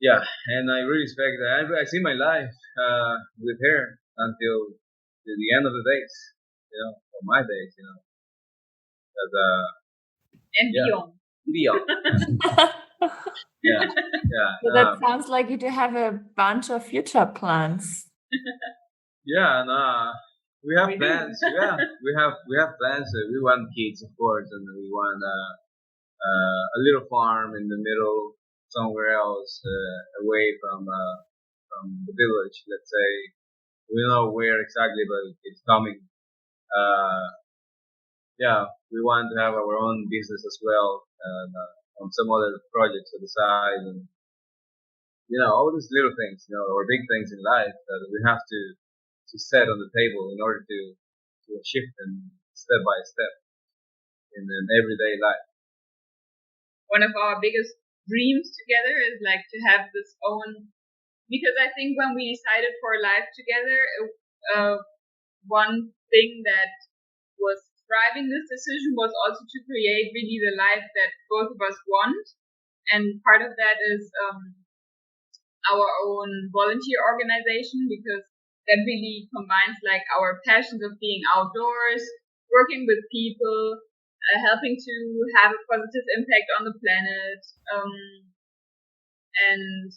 Yeah, and I really expect that I see my life with her until the end of the days, or my days, and beyond. Yeah. So that sounds like you do have a bunch of future plans. Yeah, and we have plans. Yeah, we have plans. We want kids, of course, and we want a little farm in the middle, somewhere else, away from the village. Let's say we don't know where exactly, but it's coming. We want to have our own business as well, and on some other projects on the side, and all these little things, or big things in life that we have to set on the table in order to shift them step by step in an everyday life. One of our biggest dreams together is like to have this own, because I think when we decided for life together, one thing that was driving this decision was also to create really the life that both of us want. And part of that is our own volunteer organization, because that really combines like our passions of being outdoors, working with people, helping to have a positive impact on the planet, and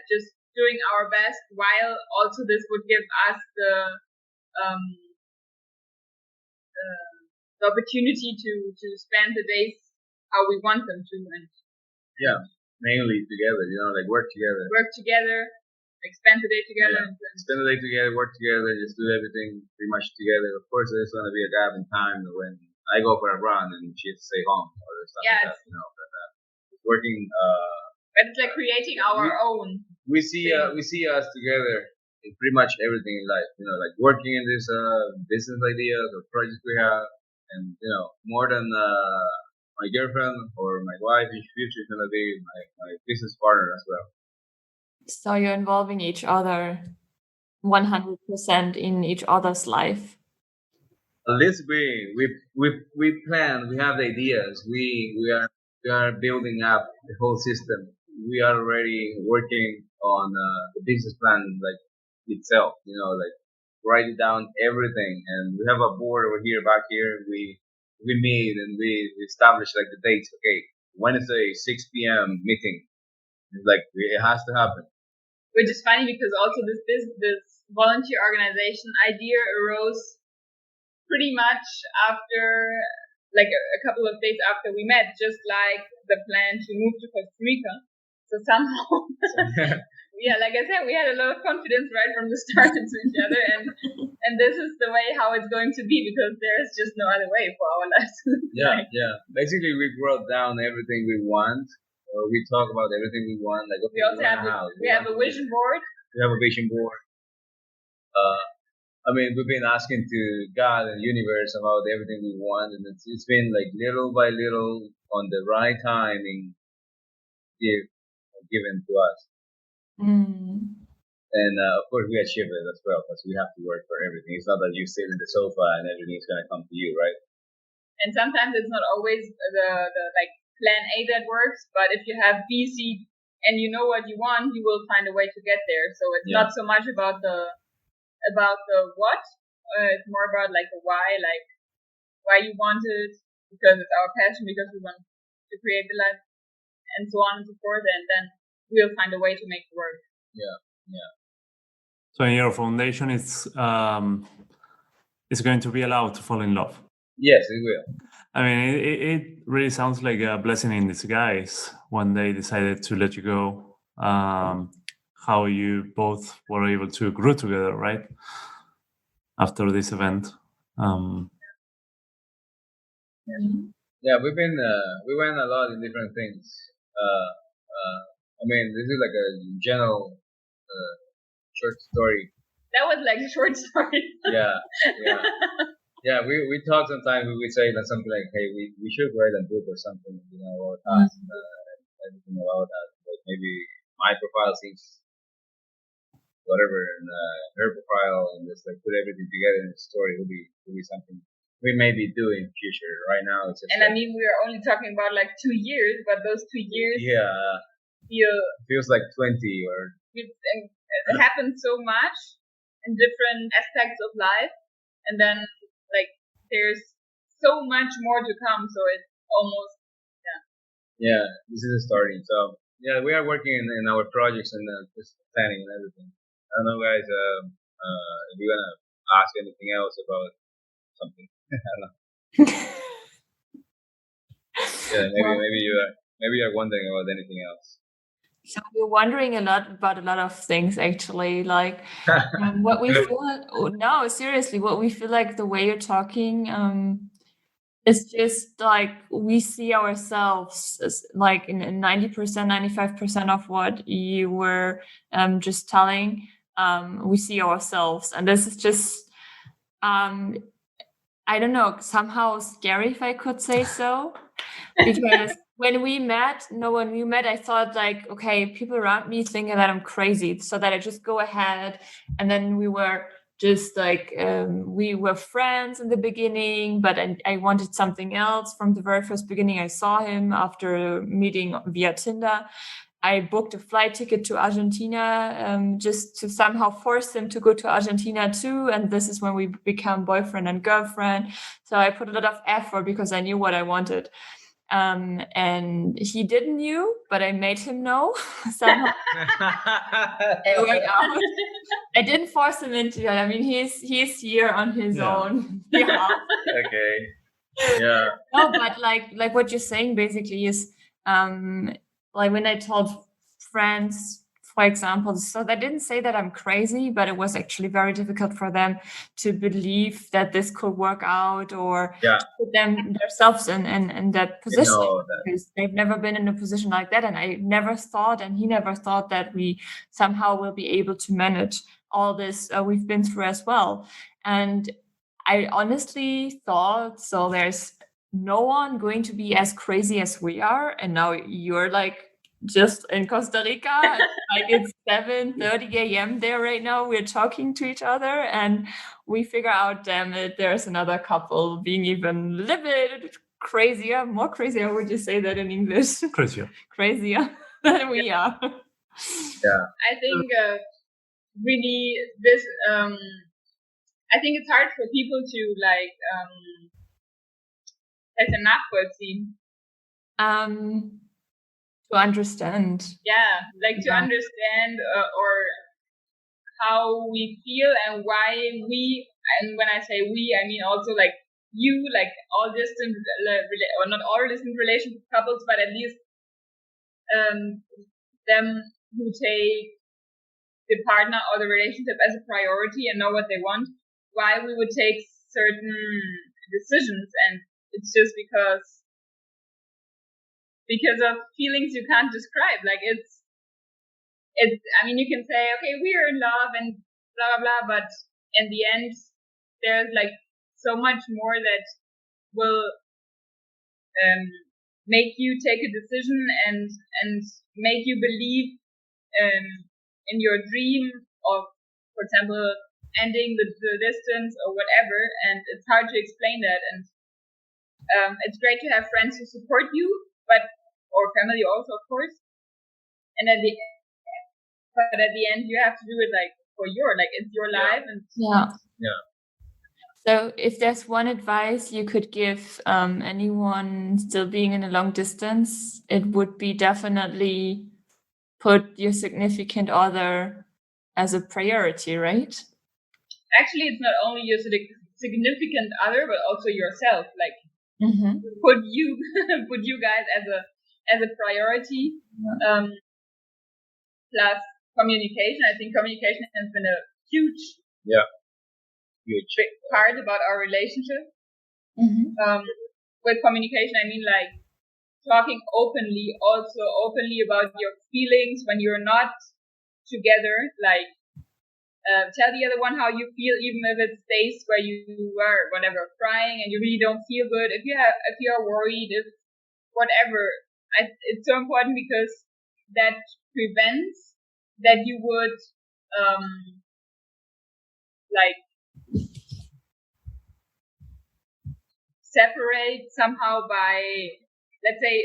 just doing our best, while also this would give us the opportunity to spend the days how we want them to, and mainly together, like work together, like spend the day together, spend the day together, work together, just do everything pretty much together. Of course, there's going to be a gap in time when I go for a run and she has to stay home or something like that, but working. But it's like creating our own. We see us together in pretty much everything in life. Like working in these business ideas or projects we have, and more than my girlfriend or my wife in the future is gonna be my business partner as well. So you're involving each other 100% in each other's life. At least we plan. We have the ideas. We are building up the whole system. We are already working on the business plan like itself. Like writing down everything, and we have a board over here, back here. We meet and we establish like the dates. Okay, Wednesday 6 p.m. meeting. It's like it has to happen. Which is funny because also this volunteer organization idea arose pretty much after, like a couple of days after we met, just like the plan to move to Costa Rica. So somehow, like I said, we had a lot of confidence right from the start into each other, and this is the way how it's going to be, because there's just no other way for our lives. Basically, we wrote down everything we want. We talk about everything we want. Like, okay, we also have a vision board. We have a vision board. We've been asking to God and universe about everything we want, and it's been like little by little on the right timing given to us. And of course, we achieve it as well, because we have to work for everything. It's not that you sit in the sofa and everything's gonna come to you, right? And sometimes it's not always the like plan A that works, but if you have B, C, and you know what you want, you will find a way to get there. So it's not so much about the what, it's more about like the why, like why you want it, because it's our passion, because we want to create the life, and so on and so forth, and then we'll find a way to make it work. So in your foundation, it's going to be allowed to fall in love. Yes, it will. I mean, it really sounds like a blessing in disguise when they decided to let you go. How you both were able to grow together, right? After this event. We went a lot in different things. This is like a general short story. That was like a short story. We talk sometimes. We say that something like, "Hey, we should write a book or something, about us and everything about us. Like maybe my profile seems whatever, and her profile, and just like put everything together in a story will be something we may be doing in the future. Right now, it's just. And we are only talking about like 2 years, but those 2 years. Feels like 20 or. It happens so much in different aspects of life, and then like there's so much more to come. So it's almost this is starting. So we are working in our projects and just planning and everything. I don't know, guys. If you wanna ask anything else about something, I don't know. Maybe you're wondering about anything else. So we're wondering about a lot of things, actually, like what we feel. No, seriously, what we feel like the way you're talking. it's just like we see ourselves as like in 90%, 95% of what you were just telling. We see ourselves, and this is just I don't know, somehow scary, if I could say so, because when we met, I thought like, okay, people around me thinking that I'm crazy, so that I just go ahead. And then we were just like, we were friends in the beginning, but I wanted something else from the very first beginning. I saw him after meeting via Tinder. I booked a flight ticket to Argentina just to somehow force him to go to Argentina too. And this is when we become boyfriend and girlfriend. So I put a lot of effort because I knew what I wanted. And he didn't know, but I made him know somehow. It worked out. I didn't force him into it. I mean, he's here on his own. Yeah. Okay. Yeah. No, but like what you're saying basically is like when I told friends, for example, so they didn't say that I'm crazy, but it was actually very difficult for them to believe that this could work out or to put themselves in that position, because they've never been in a position like that. And I never thought, and he never thought, that we somehow will be able to manage all this we've been through as well. And I honestly thought, so there's no one going to be as crazy as we are. And now you're like just in Costa Rica, like it's 7:30 a.m. there right now. We're talking to each other and we figure out, damn it, there's another couple being even a little bit crazier, more crazier. How would you say that in English? Crazier than we are. Yeah. I think really this, I think it's hard for people to like, nachvollziehen. To understand. Yeah, like to understand or how we feel and why we, and when I say we, I mean also like you, like all distant, or not all distant relationship couples, but at least them who take the partner or the relationship as a priority and know what they want, why we would take certain decisions. And it's just because of feelings you can't describe. Like it's, I mean, you can say, okay, we are in love and blah, blah, blah, but in the end, there's like so much more that will make you take a decision and make you believe in your dream of, for example, ending the distance or whatever. And it's hard to explain that. And it's great to have friends who support you, or family also, of course. And at the end, you have to do it like for it's your life. And yeah. So if there's one advice you could give anyone still being in a long distance, it would be definitely put your significant other as a priority, right? Actually, it's not only your significant other, but also yourself. Like put you guys as a priority. Plus communication. I think communication has been a huge big part about our relationship. With communication, I mean like talking openly about your feelings when you're not together. Like tell the other one how you feel, even if it's days where you are whatever crying and you really don't feel good. If you are worried, if whatever, it's so important because that prevents that you would like separate somehow by, let's say,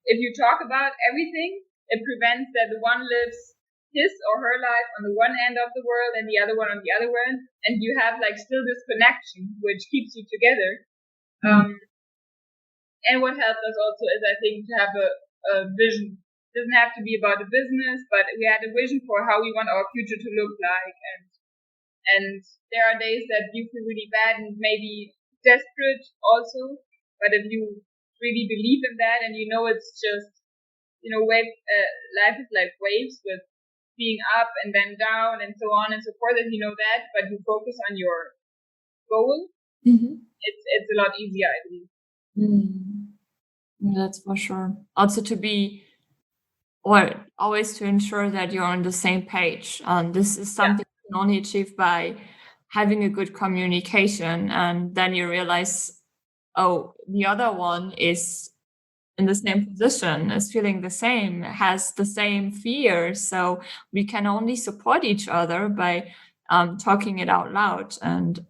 if you talk about everything, it prevents that the one lives his or her life on the one end of the world and the other one on the other end, and you have like still this connection which keeps you together. And what helped us also is, I think, to have a vision. It doesn't have to be about the business, but we had a vision for how we want our future to look like. And there are days that you feel really bad and maybe desperate also, but if you really believe in that and you know it's just, life is like waves with being up and then down and so on and so forth, and you know that, but you focus on your goal, it's a lot easier, I believe. That's for sure. Also to be, or always to ensure that you're on the same page. This is something you can only achieve by having a good communication, and then you realize, oh, the other one is in the same position, is feeling the same, has the same fear. So we can only support each other by talking it out loud and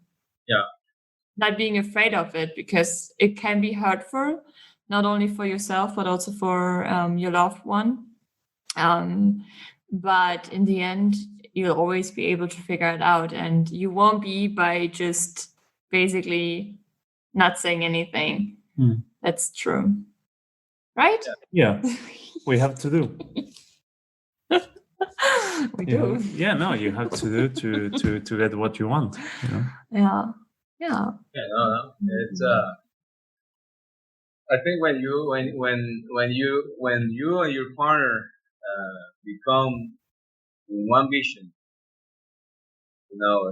not being afraid of it, because it can be hurtful, not only for yourself, but also for your loved one. But in the end, you'll always be able to figure it out, and you won't be by just basically not saying anything. That's true. Right? Yeah, we have to do. We do. Yeah, no, you have to do to get what you want. You know? Yeah. No. It's I think when you and your partner become in one vision,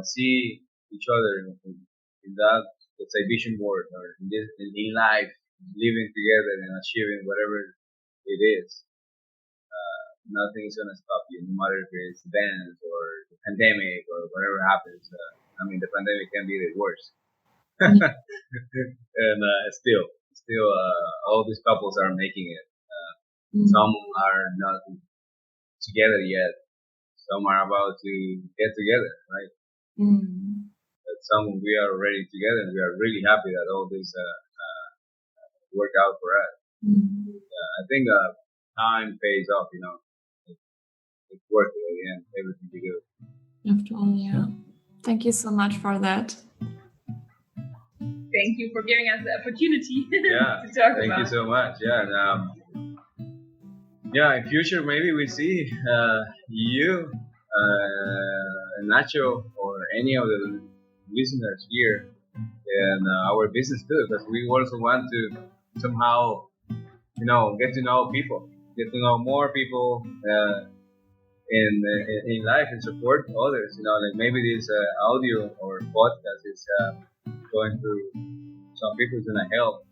see each other in that, let's say, vision board, or in life, living together and achieving whatever it is. Nothing is gonna stop you, no matter if it's dance or the pandemic or whatever happens. The pandemic can be the worst. And still, all these couples are making it. Some are not together yet. Some are about to get together, right? But some we are already together, and we are really happy that all this worked out for us. I think time pays off. It's worth it again. Everything you do. After all, yeah. Thank you so much for that. Thank you for giving us the opportunity to talk Thank about. you so much. And in future maybe we see you, Nacho, or any of the listeners here in our business too, because we also want to somehow, get to know people, get to know more people in life, and support others. Like maybe this audio or podcast is going through some people is gonna help